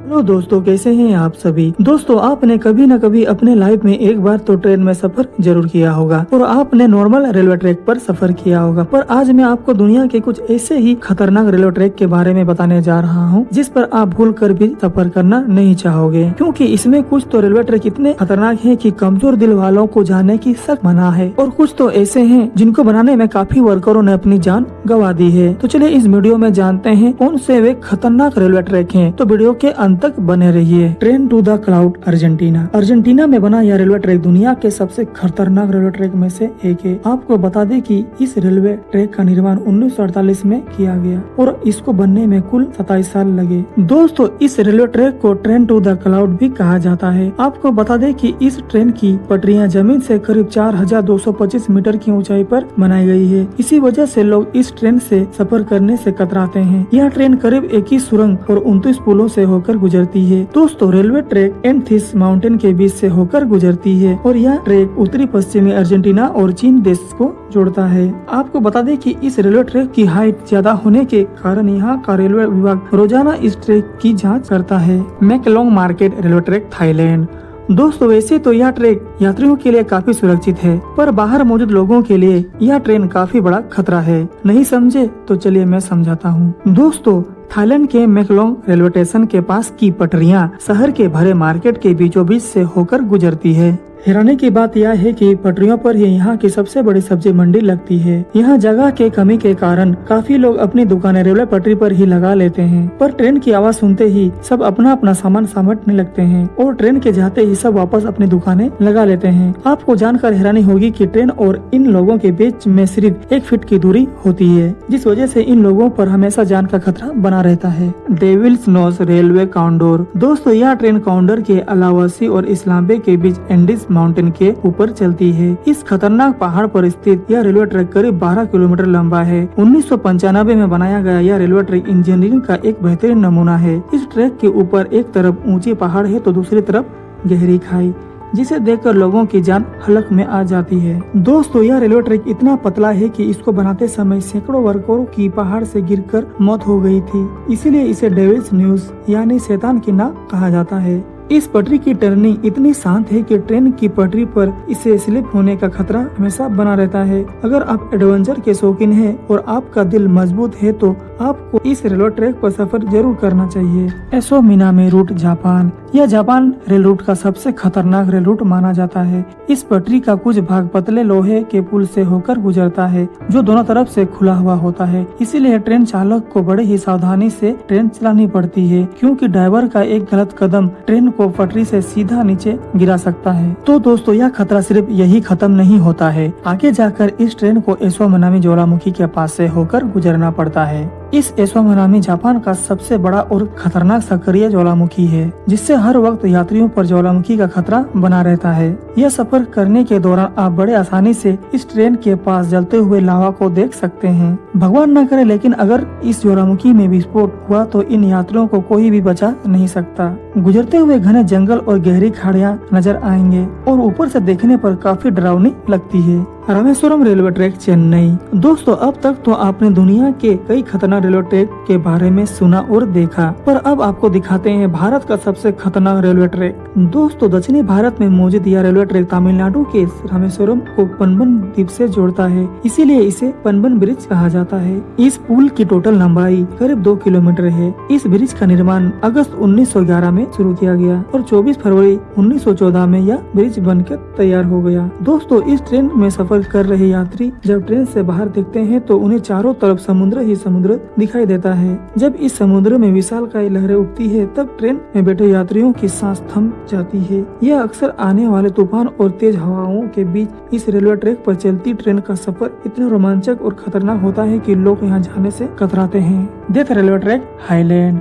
Hello दोस्तों, कैसे हैं आप सभी। दोस्तों, आपने कभी न कभी अपने लाइफ में एक बार तो ट्रेन में सफर जरूर किया होगा और आपने नॉर्मल रेलवे ट्रैक पर सफर किया होगा। पर आज मैं आपको दुनिया के कुछ ऐसे ही खतरनाक रेलवे ट्रैक के बारे में बताने जा रहा हूं, जिस पर आप भूल कर भी सफर करना नहीं चाहोगे, क्योंकि इसमें कुछ तो रेलवे ट्रैक इतने खतरनाक है कि कमजोर दिल वालों को जाने की सख्त मना है, और कुछ तो ऐसे हैं जिनको बनाने में काफी वर्करों ने अपनी जान गंवा दी है। तो चलिए इस वीडियो में जानते हैं कौन से वे खतरनाक रेलवे ट्रैक हैं। तो वीडियो के अंत तक बने रहिए। Train to the cloud, Argentina. Argentina में बना यह रेलवे ट्रैक दुनिया के सबसे खतरनाक रेलवे ट्रैक में से एक है। आपको बता दें कि इस रेलवे ट्रैक का निर्माण 1948 में किया गया और इसको बनने में कुल 27 साल लगे। दोस्तों, इस रेलवे ट्रैक को ट्रेन टू द क्लाउड भी कहा जाता है। आपको बता दें कि इस ट्रेन की पटरियां जमीन से करीब 4225 मीटर की ऊंचाई पर बनाई गई है। इसी वजह से लोग इस ट्रेन से सफर करने से कतराते हैं। यह ट्रेन करीब 21 सुरंग और 29 पुलों से होकर गुजरती है। दोस्तों, रेलवे ट्रैक एंथीस माउंटेन के बीच से होकर गुजरती है और यह ट्रैक उत्तरी पश्चिमी अर्जेंटीना और चीन देश को जोड़ता है। आपको बता दें कि इस रेलवे ट्रैक की हाइट ज्यादा होने के कारण यहाँ का रेलवे विभाग रोजाना इस ट्रैक की जांच करता है। मैकलोंग मार्केट रेलवे ट्रैक, थाईलैंड। दोस्तों, वैसे तो यह ट्रैक यात्रियों के लिए काफी सुरक्षित है, पर बाहर मौजूद लोगों के लिए यह ट्रेन काफी बड़ा खतरा है। नहीं समझे तो चलिए मैं समझाता हूँ। दोस्तों, थाईलैंड के मैकलोंग रेलवे स्टेशन के पास की पटरियां शहर के भरे मार्केट के बीचों बीच से होकर गुजरती है। हैरानी की बात यह है कि पटरियों पर ही यहाँ की सबसे बड़ी सब्जी मंडी लगती है। यहाँ जगह के कमी के कारण काफी लोग अपनी दुकानें रेलवे पटरी पर ही लगा लेते हैं, पर ट्रेन की आवाज सुनते ही सब अपना अपना सामान समेटने लगते हैं और ट्रेन के जाते ही सब वापस अपनी दुकानें लगा लेते हैं। आपको जानकर हैरानी होगी कि ट्रेन और इन लोगों के बीच में सिर्फ 1 फीट की दूरी होती है, जिस वजह से इन लोगों पर हमेशा जान का खतरा बना रहता है। डेविल्स नोज रेलवे कॉन्डोर। दोस्तों, यह ट्रेन कॉन्डोर के अलावासी और इस्लामाबाद के बीच एंडीज माउंटेन के ऊपर चलती है। इस खतरनाक पहाड़ पर स्थित यह रेलवे ट्रैक करीब 12 किलोमीटर लंबा है। 1995 में बनाया गया यह रेलवे ट्रैक इंजीनियरिंग का एक बेहतरीन नमूना है। इस ट्रैक के ऊपर एक तरफ ऊंची पहाड़ है तो दूसरी तरफ गहरी खाई, जिसे देखकर लोगों की जान हलक में आ जाती है। दोस्तों, यह रेलवे ट्रैक इतना पतला है कि इसको बनाते समय सैकड़ों वर्करों की पहाड़ से गिरकर मौत हो गई थी। इसीलिए इसे डेविल्स न्यूज यानी शैतान की नाक कहा जाता है। इस पटरी की टर्निंग इतनी शांत है कि ट्रेन की पटरी पर इसे स्लिप होने का खतरा हमेशा बना रहता है। अगर आप एडवेंचर के शौकीन हैं और आपका दिल मजबूत है तो आपको इस रेलवे ट्रैक पर सफर जरूर करना चाहिए। Aso Minami route, Japan. यह जापान रेल रूट का सबसे खतरनाक रेल रूट माना जाता है। इस पटरी का कुछ भाग पतले लोहे के पुल से होकर गुजरता है, जो दोनों तरफ से खुला हुआ होता है। इसीलिए ट्रेन चालक को बड़े ही सावधानी से ट्रेन चलानी पड़ती है, क्योंकि ड्राइवर का एक गलत कदम ट्रेन को पटरी से सीधा नीचे गिरा सकता है। तो दोस्तों, यह खतरा सिर्फ यही खत्म नहीं होता है। आगे जाकर इस ट्रेन को एसो मिनामी ज्वालामुखी के पास से होकर गुजरना पड़ता है। इस एसो मिनामी जापान का सबसे बड़ा और खतरनाक सक्रिय ज्वालामुखी है, जिससे हर वक्त यात्रियों पर ज्वालामुखी का खतरा बना रहता है। यह सफर करने के दौरान आप बड़े आसानी से इस ट्रेन के पास जलते हुए लावा को देख सकते हैं। भगवान न करे, लेकिन अगर इस ज्वालामुखी में विस्फोट हुआ तो इन यात्रियों को कोई भी बचा नहीं सकता। गुजरते हुए घने जंगल और गहरी खाड़ियां नजर आएंगे और ऊपर से देखने पर काफी डरावनी लगती है। Rameswaram railway track, Chennai. दोस्तों, अब तक तो आपने दुनिया के कई खतरनाक रेलवे ट्रैक के बारे में सुना और देखा, पर अब आपको दिखाते हैं भारत का सबसे खतरनाक रेलवे ट्रैक। दोस्तों, दक्षिणी भारत में मौजूद यह रेलवे ट्रैक तमिलनाडु के रामेश्वरम को पनबन द्वीप से जोड़ता है, इसीलिए इसे पनबन ब्रिज कहा जाता है। इस पुल की टोटल लंबाई करीब 2 किलोमीटर है। इस ब्रिज का निर्माण अगस्त 1911 में शुरू किया गया और 24 फरवरी 1914 में यह ब्रिज बनकर तैयार हो गया। दोस्तों, इस ट्रेन में सफर कर रहे यात्री जब ट्रेन से बाहर देखते हैं तो उन्हें चारों तरफ समुद्र ही समुद्र दिखाई देता है। जब इस समुद्र में विशालकाय लहरें उठती है तब ट्रेन में बैठे यात्रियों की सांस थम जाती है। यह अक्सर आने वाले तूफान और तेज हवाओं के बीच इस रेलवे ट्रैक पर चलती ट्रेन का सफर इतना रोमांचक और खतरनाक होता है कि लोग यहाँ जाने से कतराते हैं। Death railway track, highland.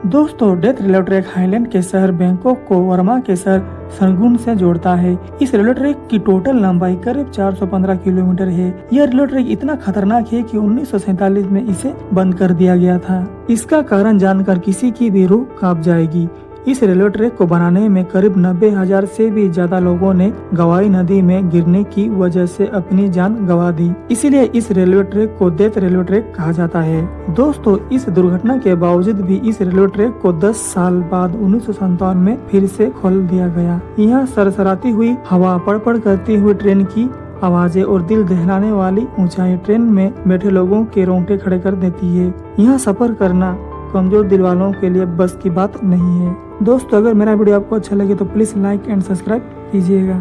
दोस्तों, डेथ रेलवे ट्रैक हाईलैंड के शहर बैंकॉक को वर्मा के शहर सरगुन से जोड़ता है। इस रेलवे ट्रैक की टोटल लंबाई करीब 415 किलोमीटर है। यह रेलवे ट्रैक इतना खतरनाक है कि 1947 में इसे बंद कर दिया गया था। इसका कारण जानकर किसी की भी रूह कांप जाएगी। इस रेलवे ट्रैक को बनाने में करीब 90,000 से भी ज्यादा लोगों ने गवाई नदी में गिरने की वजह से अपनी जान गंवा दी। इसीलिए इस रेलवे ट्रैक को डेथ रेलवे ट्रैक कहा जाता है। दोस्तों, इस दुर्घटना के बावजूद भी इस रेलवे ट्रैक को 10 साल बाद 1957 में फिर से खोल दिया गया। यहाँ सरसराती हुई हवा, पड़ करती हुई ट्रेन की आवाजें और दिल दहलाने वाली ऊंचाई ट्रेन में बैठे लोगों के रोंगटे खड़े कर देती है। यहाँ सफर करना कमजोर दिल वालों के लिए बस की बात नहीं है। दोस्तों, अगर मेरा वीडियो आपको अच्छा लगे तो प्लीज लाइक एंड सब्सक्राइब कीजिएगा।